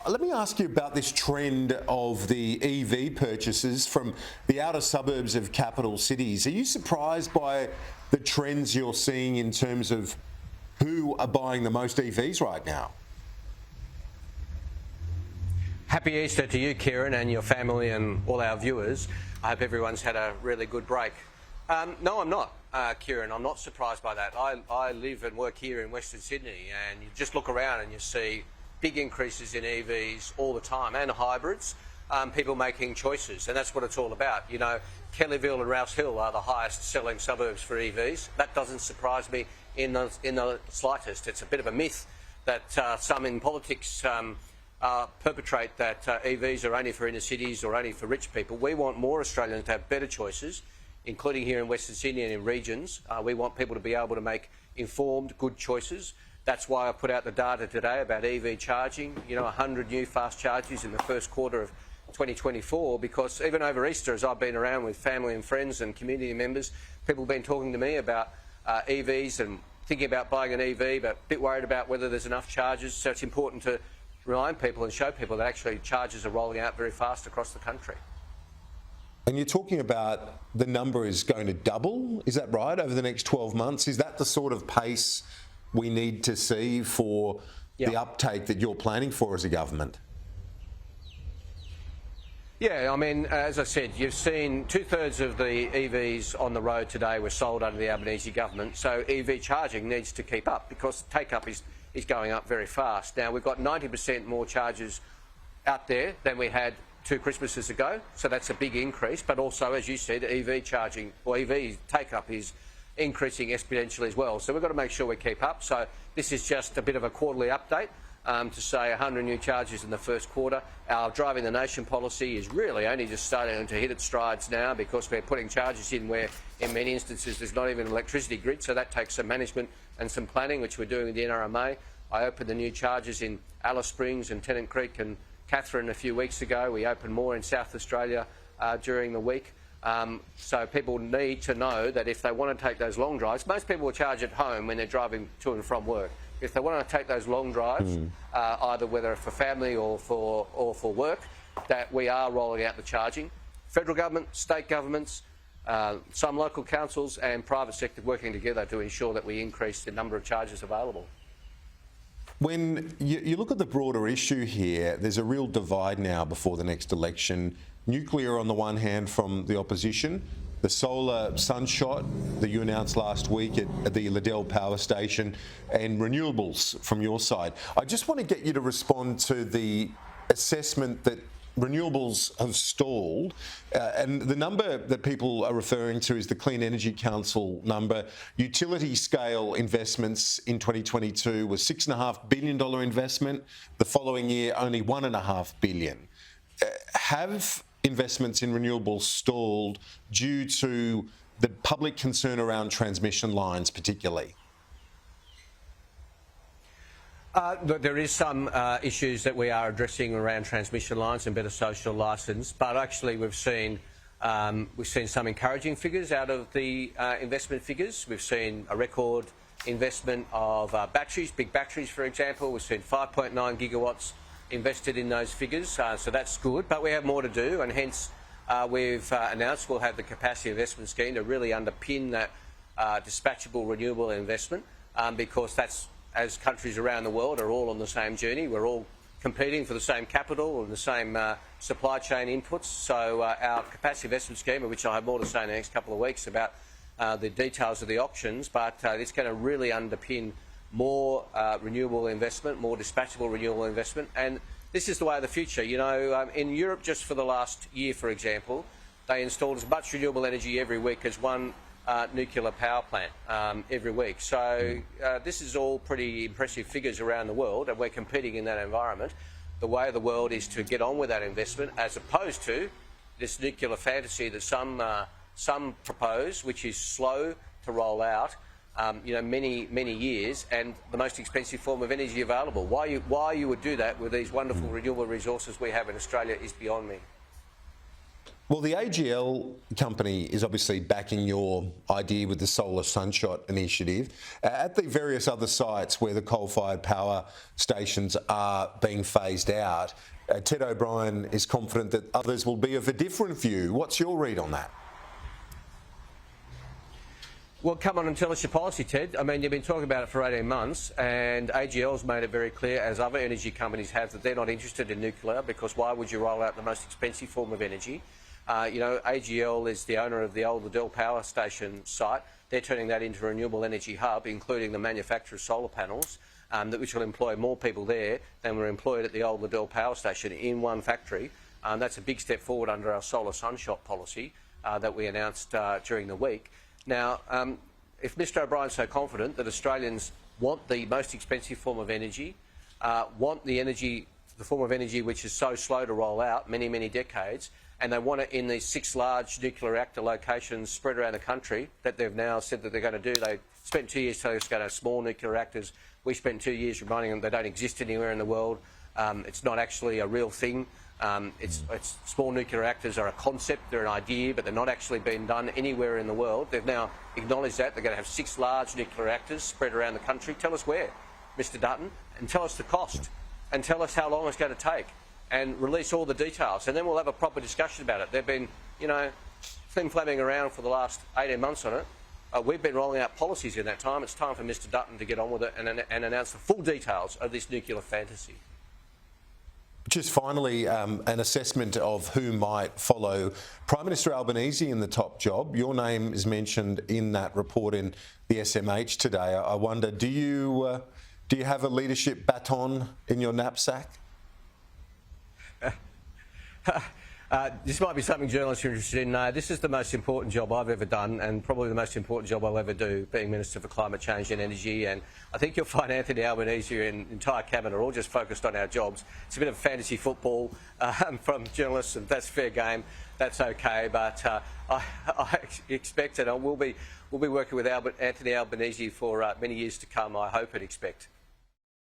let me ask you about this trend of the EV purchases from the outer suburbs of capital cities. Are you surprised by the trends you're seeing in terms of who are buying the most EVs right now? Happy Easter to you, Kieran, and your family and all our viewers. I hope everyone's had a really good break. No, I'm not, Kieran. I'm not surprised by that. I live and work here in Western Sydney, and you just look around and you see big increases in EVs all the time, and hybrids, people making choices, and that's what it's all about. You know, Kellyville and Rouse Hill are the highest selling suburbs for EVs. That doesn't surprise me in the slightest. It's a bit of a myth that some in politics perpetrate that EVs are only for inner cities or only for rich people. We want more Australians to have better choices, including here in Western Sydney and in regions. We want people to be able to make informed, good choices. That's why I put out the data today about EV charging, 100 new fast chargers in the first quarter of 2024, because even over Easter, as I've been around with family and friends and community members, people have been talking to me about EVs and thinking about buying an EV, but a bit worried about whether there's enough chargers. So it's important to remind people and show people that actually chargers are rolling out very fast across the country. And you're talking about the number is going to double, is that right, over the next 12 months? Is that the sort of pace we need to see for the uptake that you're planning for as a government? Yeah, I mean, as I said, you've seen 2/3 of the EVs on the road today were sold under the Albanese government, so EV charging needs to keep up because take-up is going up very fast. Now, we've got 90% more chargers out there than we had 2 Christmases ago, so that's a big increase, but also, as you said, EV charging, or EV take-up is increasing exponentially as well, so we've got to make sure we keep up. So this is just a bit of a quarterly update to say 100 new chargers in the first quarter. Our Driving the Nation policy is really only just starting to hit its strides now because we're putting chargers in where in many instances there's not even an electricity grid, so that takes some management and some planning, which we're doing with the NRMA. I opened the new chargers in Alice Springs and Tennant Creek and Katherine a few weeks ago. We opened more in South Australia during the week. So people need to know that if they want to take those long drives, most people will charge at home when they're driving to and from work. If they want to take those long drives, either whether for family or for work, that we are rolling out the charging. Federal government, state governments, some local councils and private sector working together to ensure that we increase the number of chargers available. When you look at the broader issue here, there's a real divide now before the next election. Nuclear on the one hand from the opposition, the solar sunshot that you announced last week at the Liddell Power Station, and renewables from your side. I just want to get you to respond to the assessment that renewables have stalled, and the number that people are referring to is the Clean Energy Council number. Utility scale investments in 2022 was $6.5 billion investment. The following year, only $1.5 billion. Have investments in renewables stalled due to the public concern around transmission lines particularly? There is some issues that we are addressing around transmission lines and better social licence, but actually we've seen some encouraging figures out of the investment figures. We've seen a record investment of batteries, big batteries for example. We've seen 5.9 gigawatts invested in those figures, so that's good, but we have more to do, and hence we've announced we'll have the capacity investment scheme to really underpin that dispatchable renewable investment, because that's, as countries around the world are all on the same journey, we're all competing for the same capital and the same supply chain inputs. So our capacity investment scheme, of which I'll have more to say in the next couple of weeks about the details of the options, but it's going to really underpin more renewable investment, more dispatchable renewable investment, and this is the way of the future. You know, in Europe, just for the last year, for example, they installed as much renewable energy every week as one nuclear power plant every week. So this is all pretty impressive figures around the world, and we're competing in that environment. The way of the world is to get on with that investment, as opposed to this nuclear fantasy that some propose, which is slow to roll out. Many years, and the most expensive form of energy available. Why you would do that with these wonderful renewable resources we have in Australia is beyond me. Well, the AGL company is obviously backing your idea with the solar sunshot initiative. At the various other sites where the coal-fired power stations are being phased out, Ted O'Brien is confident that others will be of a different view. What's your read on that? Well, come on and tell us your policy, Ted. I mean, you've been talking about it for 18 months, and AGL's made it very clear, as other energy companies have, that they're not interested in nuclear, because why would you roll out the most expensive form of energy? You know, AGL is the owner of the old Liddell Power Station site. They're turning that into a renewable energy hub, including the manufacture of solar panels, which will employ more people there than were employed at the old Liddell Power Station in one factory. That's a big step forward under our solar sunshot policy that we announced during the week. Now, if Mr O'Brien's so confident that Australians want the most expensive form of energy, want the form of energy which is so slow to roll out, many, many decades, and they want it in these 6 large nuclear reactor locations spread around the country that they've now said that they're going to do. They spent 2 years telling us to go to small nuclear reactors. We spent 2 years reminding them they don't exist anywhere in the world. It's not actually a real thing. Small nuclear reactors are a concept, they're an idea, but they're not actually being done anywhere in the world. They've now acknowledged that. They're going to have 6 large nuclear reactors spread around the country. Tell us where, Mr Dutton, and tell us the cost, and tell us how long it's going to take, and release all the details, and then we'll have a proper discussion about it. They've been, you know, flim-flamming around for the last 18 months on it. We've been rolling out policies in that time. It's time for Mr Dutton to get on with it and announce the full details of this nuclear fantasy. Just finally, an assessment of who might follow Prime Minister Albanese in the top job. Your name is mentioned in that report in the SMH today. I wonder, do you have a leadership baton in your knapsack? This might be something journalists are interested in. No, this is the most important job I've ever done, and probably the most important job I'll ever do, being Minister for Climate Change and Energy. And I think you'll find Anthony Albanese and the entire cabinet are all just focused on our jobs. It's a bit of fantasy football from journalists, and that's fair game. That's okay, but I expect, and we'll be working with Anthony Albanese for many years to come, I hope and expect.